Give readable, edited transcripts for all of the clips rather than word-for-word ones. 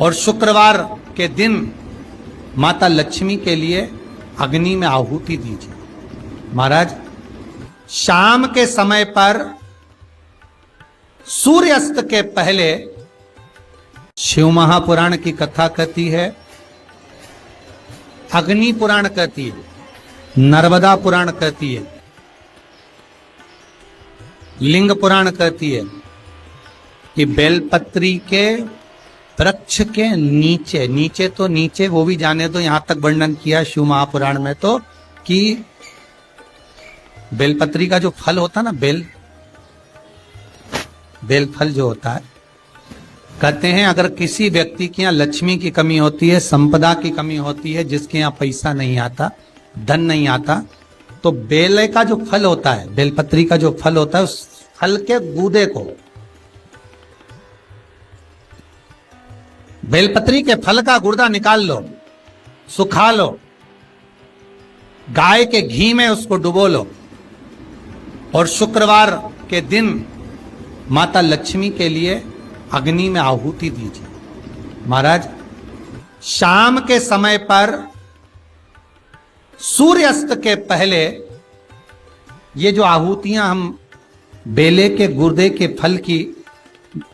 और शुक्रवार के दिन माता लक्ष्मी के लिए अग्नि में आहुति दीजिए। महाराज, शाम के समय पर सूर्यास्त के पहले शिव महापुराण की कथा कहती है, अग्नि पुराण कहती है, नर्मदा पुराण कहती है, लिंग पुराण कहती है कि बेलपत्री के वृक्ष के नीचे, नीचे तो नीचे वो भी जाने दो, यहां तक वर्णन किया शिव महापुराण में तो कि बेलपत्री का जो फल होता ना, बेल फल जो होता है, कहते हैं अगर किसी व्यक्ति के यहाँ लक्ष्मी की कमी होती है, संपदा की कमी होती है, जिसके यहाँ पैसा नहीं आता, धन नहीं आता, तो बेल का जो फल होता है, बेलपत्री का जो फल होता है, उस फल के गूदे को, बेलपत्री के फल का गुर्दा निकाल लो, सुखा लो, गाय के घी में उसको डुबो लो और शुक्रवार के दिन माता लक्ष्मी के लिए अग्नि में आहुति दीजिए। महाराज, शाम के समय पर सूर्यास्त के पहले ये जो आहुतियां हम बेले के गुर्दे के फल की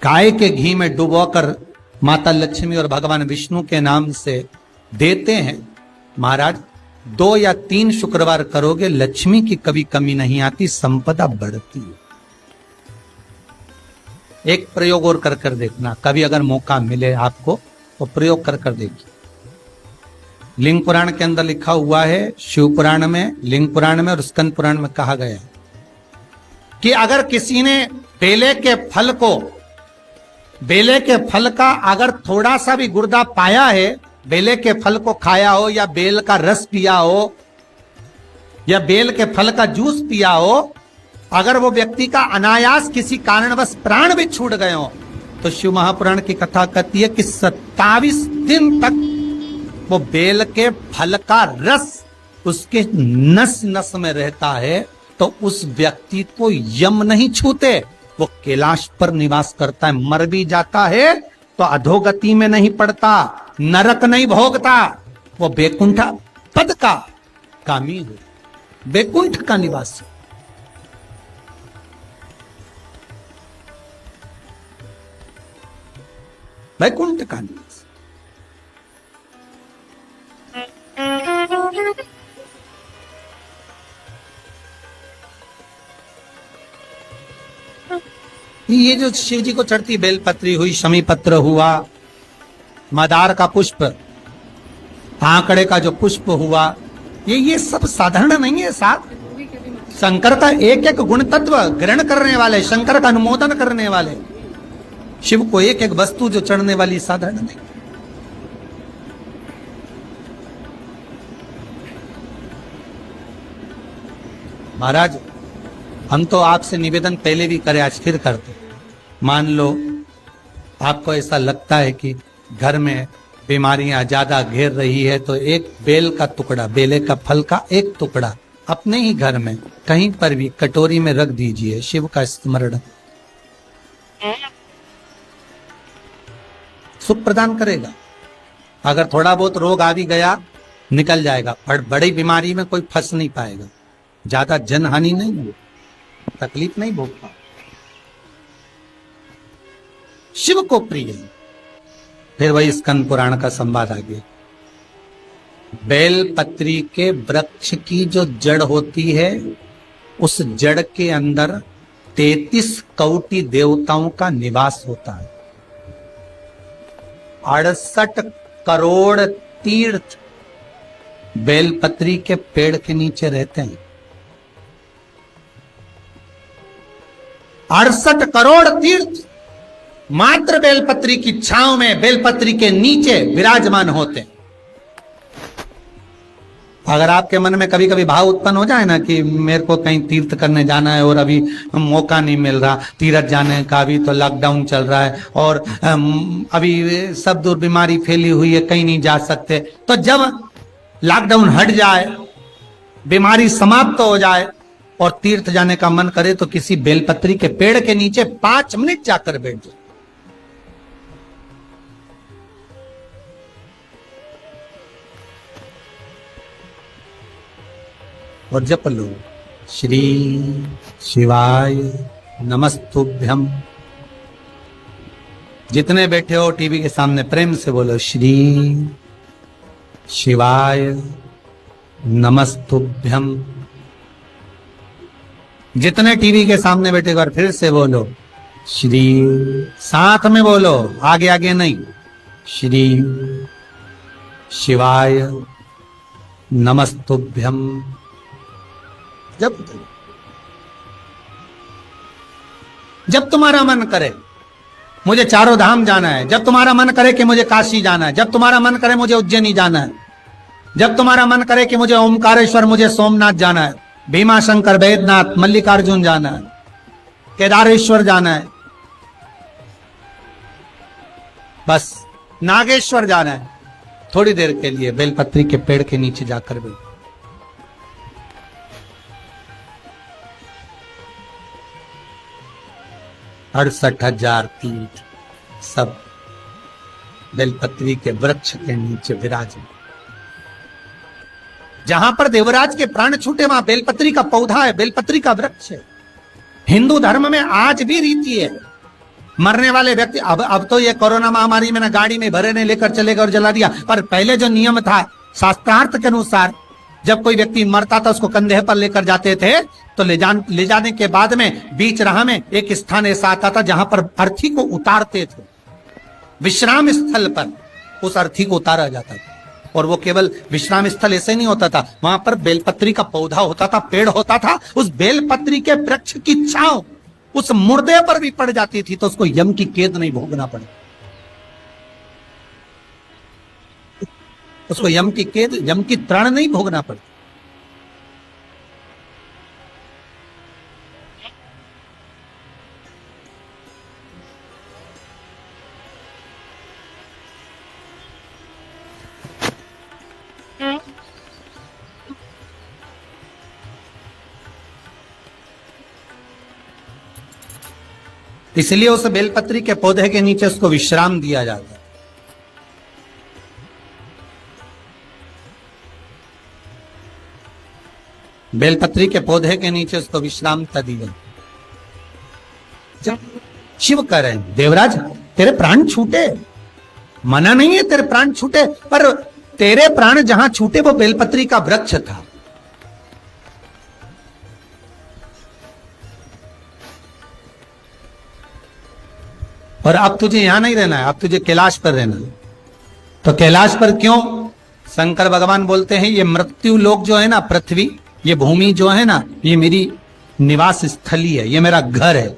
गाय के घी में डुबोकर माता लक्ष्मी और भगवान विष्णु के नाम से देते हैं, महाराज 2 या 3 शुक्रवार करोगे, लक्ष्मी की कभी कमी नहीं आती, संपदा बढ़ती है। एक प्रयोग और कर कर देखना, कभी अगर मौका मिले आपको तो प्रयोग कर कर देखिए। लिंग पुराण के अंदर लिखा हुआ है, शिव पुराण में, लिंग पुराण में और स्कंद पुराण में कहा गया है कि अगर किसी ने बेले के फल का अगर थोड़ा सा भी गुर्दा पाया है, बेले के फल को खाया हो या बेल का रस पिया हो या बेल के फल का जूस पिया हो, अगर वो व्यक्ति का अनायास किसी कारणवश प्राण भी छूट गए हो, तो शिव महापुराण की कथा कहती है कि 27 दिन तक वो बेल के फल का रस उसके नस नस में रहता है, तो उस व्यक्ति को यम नहीं छूते, वो कैलाश पर निवास करता है। मर भी जाता है तो अधोगति में नहीं पड़ता, नरक नहीं भोगता, वो बैकुंठ पद का कामी हो, बैकुंठ का निवासी। बैकुंठ का निवासी। ये जो शिव जी को चढ़ती बेलपत्री हुई, शमी पत्र हुआ, मदार का पुष्प, आंकड़े का जो पुष्प हुआ, ये सब साधारण नहीं है साहब। शंकर का एक एक गुण तत्व ग्रहण करने वाले, शंकर का अनुमोदन करने वाले, शिव को एक एक वस्तु जो चढ़ने वाली साधारण नहीं। महाराज, हम तो आपसे निवेदन पहले भी करे, आज फिर करते। मान लो आपको ऐसा लगता है कि घर में बीमारियां ज्यादा घेर रही है, तो एक बेल का टुकड़ा, बेले का फल का एक टुकड़ा अपने ही घर में कहीं पर भी कटोरी में रख दीजिए, शिव का स्मरण, सुख प्रदान करेगा। अगर थोड़ा बहुत रोग आ भी गया निकल जाएगा, पर बड़ी बीमारी में कोई फंस नहीं पाएगा, ज्यादा जनहानि नहीं होगी, तकलीफ नहीं भोगता। शिव को प्रिय है। फिर वही स्कंद पुराण का संवाद आ गया। बेलपत्री के वृक्ष की जो जड़ होती है, उस जड़ के अंदर 33 कोटि देवताओं का निवास होता है। 68 करोड़ तीर्थ बेलपत्री के पेड़ के नीचे रहते हैं। 68 करोड़ तीर्थ मात्र बेलपत्री की छांव में, बेलपत्री के नीचे विराजमान होते हैं। अगर आपके मन में कभी कभी भाव उत्पन्न हो जाए ना कि मेरे को कहीं तीर्थ करने जाना है और अभी मौका नहीं मिल रहा, तीर्थ जाने का भी तो लॉकडाउन चल रहा है और अभी सब दूर बीमारी फैली हुई है, कहीं नहीं जा सकते, तो जब लॉकडाउन हट जाए, बीमारी समाप्त हो जाए और तीर्थ जाने का मन करे, तो किसी बेलपत्री के पेड़ के नीचे 5 मिनट जाकर बैठ जाए। और जप लो, श्री शिवाय नमस्तुभ्यम। जितने बैठे हो टीवी के सामने प्रेम से बोलो, श्री शिवाय नमस्तुभ्यम। जितने टीवी के सामने बैठे एक बार फिर से बोलो, श्री, साथ में बोलो, आगे आगे नहीं, श्री शिवाय नमस्तुभ्यम। जब तुम्हारा मन करे मुझे चारों धाम जाना है, जब तुम्हारा मन करे कि मुझे काशी जाना है, जब तुम्हारा मन करे मुझे उज्जैनी जाना है, जब तुम्हारा मन करे कि मुझे ओमकारेश्वर, मुझे सोमनाथ जाना है, भीमा शंकर, बैद्यनाथ, मल्लिकार्जुन जाना है, केदारेश्वर जाना है, बस नागेश्वर जाना है, थोड़ी देर के लिए बेलपत्री के पेड़ के नीचे जाकर भी 68,000 तीर्थ सब बेलपत्री के वृक्ष के नीचे विराजमान। जहां पर देवराज के प्राण छूटे वहां बेलपत्री का पौधा है, बेलपत्री का वृक्ष है। हिंदू धर्म में आज भी रीति है, मरने वाले व्यक्ति, अब तो ये कोरोना महामारी में ना गाड़ी में भरे ने लेकर चले गए और जला दिया, पर पहले जो नियम था शास्त्रार्थ के अनुसार, जब कोई व्यक्ति मरता था उसको कंधे पर लेकर जाते थे, तो ले जाने के बाद में बीच राह में एक स्थान ऐसा आता था जहां पर अर्थी को उतारते थे, विश्राम स्थल पर उस अर्थी को उतारा जाता था। और वो केवल विश्राम स्थल ऐसे नहीं होता था, वहां पर बेलपत्री का पौधा होता था, पेड़ होता था, उस बेलपत्री के वृक्ष की छांव उस मुर्दे पर भी पड़ जाती थी तो उसको यम की कैद नहीं भोगना पड़े, उसको यम की कैद, यम की त्राण नहीं भोगना पड़े। इसलिए उस बेलपत्री के पौधे के नीचे उसको विश्राम दिया जाता है। बेलपत्री के पौधे के नीचे उसको विश्रामता दी जाती। शिव कह रहे हैं, देवराज तेरे प्राण छूटे, मना नहीं है तेरे प्राण छूटे, पर तेरे प्राण जहां छूटे वो बेलपत्री का वृक्ष था। और अब तुझे यहां नहीं रहना है, अब तुझे कैलाश पर रहना है। तो कैलाश पर क्यों? शंकर भगवान बोलते हैं ये मृत्यु लोक जो है ना, पृथ्वी, ये भूमि जो है ना, ये मेरी निवास स्थली है, ये मेरा घर है।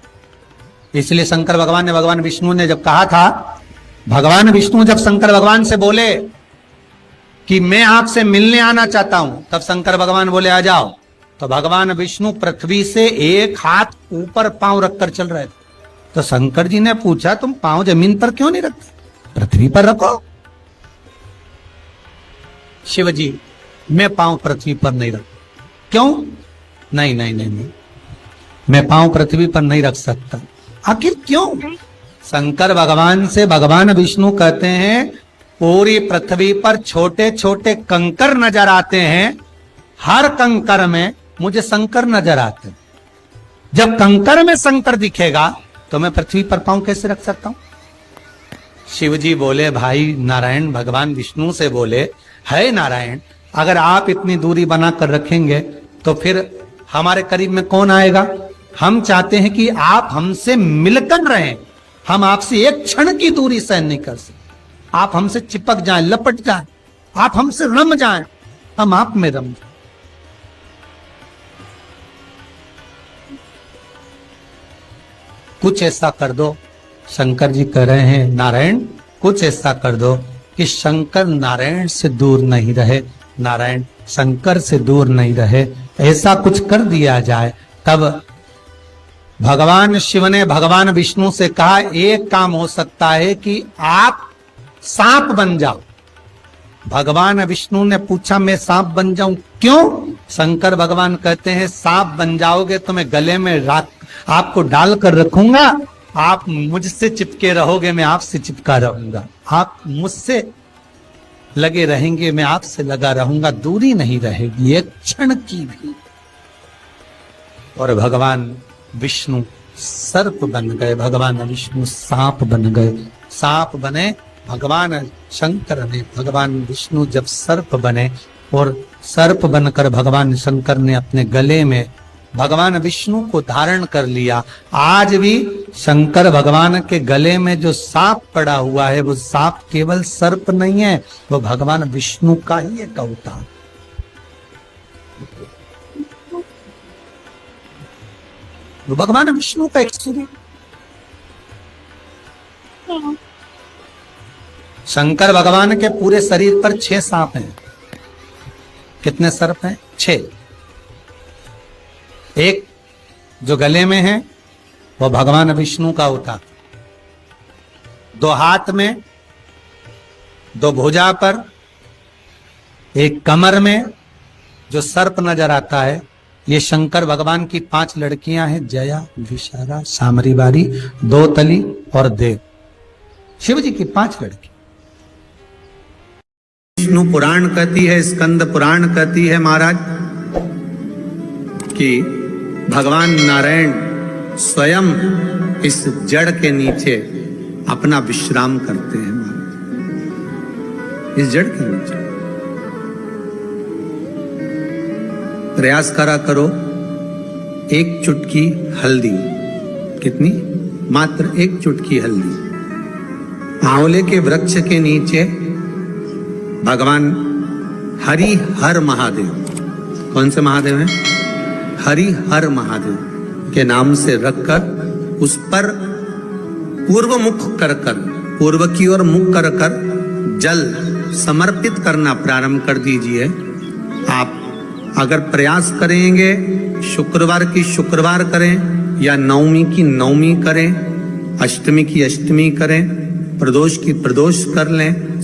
इसलिए शंकर भगवान ने, भगवान विष्णु ने जब कहा था, भगवान विष्णु जब शंकर भगवान से बोले कि मैं आपसे मिलने आना चाहता हूं, तब शंकर भगवान बोले आ जाओ। तो भगवान विष्णु पृथ्वी से एक हाथ ऊपर पांव रखकर चल रहे थे। तो शंकर जी ने पूछा तुम पांव जमीन पर क्यों नहीं रखते, पृथ्वी पर रखो। शिव जी मैं पांव पृथ्वी पर नहीं रख, क्यों? नहीं नहीं नहीं नहीं, मैं पांव पृथ्वी पर नहीं रख सकता। आखिर क्यों? शंकर भगवान से भगवान विष्णु कहते हैं पूरी पृथ्वी पर छोटे छोटे कंकर नजर आते हैं, हर कंकर में मुझे शंकर नजर आते हैं। जब कंकर में शंकर दिखेगा तो मैं पृथ्वी पर पांव कैसे रख सकता हूं? शिव जी बोले, भाई नारायण भगवान विष्णु से बोले, है नारायण अगर आप इतनी दूरी बनाकर रखेंगे तो फिर हमारे करीब में कौन आएगा? हम चाहते हैं कि आप हमसे मिलकर रहें, हम आपसे एक क्षण की दूरी सहन नहीं कर सकते। आप हमसे चिपक जाएं, लपट जाएं, आप हमसे रम जाएं, हम आप में रम जाएं। कुछ ऐसा कर दो, शंकर जी कह रहे हैं नारायण कुछ ऐसा कर दो कि शंकर नारायण से दूर नहीं रहे, नारायण शंकर से दूर नहीं रहे, ऐसा कुछ कर दिया जाए। तब भगवान शिव ने भगवान विष्णु से कहा एक काम हो सकता है कि आप सांप बन जाओ। भगवान विष्णु ने पूछा मैं सांप बन जाऊं क्यों? शंकर भगवान कहते हैं सांप बन जाओगे तो मैं गले में आपको डालकर रखूंगा, आप मुझसे चिपके रहोगे, मैं आपसे चिपका रहूंगा, आप मुझसे लगे रहेंगे, मैं आपसे लगा रहूंगा, दूरी नहीं रहेगी एक क्षण की भी। और भगवान विष्णु सर्प बन गए, भगवान विष्णु सांप बन गए। सांप बने भगवान शंकर ने, भगवान विष्णु जब सर्प बने और सर्प बनकर भगवान शंकर ने अपने गले में भगवान विष्णु को धारण कर लिया। आज भी शंकर भगवान के गले में जो सांप पड़ा हुआ है वो सांप केवल सर्प नहीं है, वो भगवान विष्णु का ही एक अवतार। वो भगवान विष्णु का एक स्वरूप। शंकर भगवान के पूरे शरीर पर 6 सांप हैं। कितने सर्प हैं? 6। एक जो गले में है वो भगवान विष्णु का अवतार, 2 हाथ में, 2 भुजा पर, एक कमर में जो सर्प नजर आता है, ये शंकर भगवान की 5 लड़कियां हैं, जया, विशारा, सामरीबारी, दोतली और देव। शिव जी की 5 लड़की। विष्णु पुराण कहती है, स्कंद पुराण कहती है महाराज कि भगवान नारायण स्वयं इस जड़ के नीचे अपना विश्राम करते हैं महाराज, इस जड़ के नीचे। प्रयास करा करो, एक चुटकी हल्दी, कितनी? मात्र 1 चुटकी हल्दी। आंवले के वृक्ष के नीचे भगवान हरि हर महादेव, कौन से महादेव हैं? हरि हर महादेव के नाम से रखकर उस पर पूर्व मुख कर कर, पूर्व की ओर मुख कर कर जल समर्पित करना प्रारंभ कर दीजिए। आप अगर प्रयास करेंगे, शुक्रवार की शुक्रवार करें या नवमी की नवमी करें, अष्टमी की अष्टमी करें, प्रदोष की प्रदोष कर लें,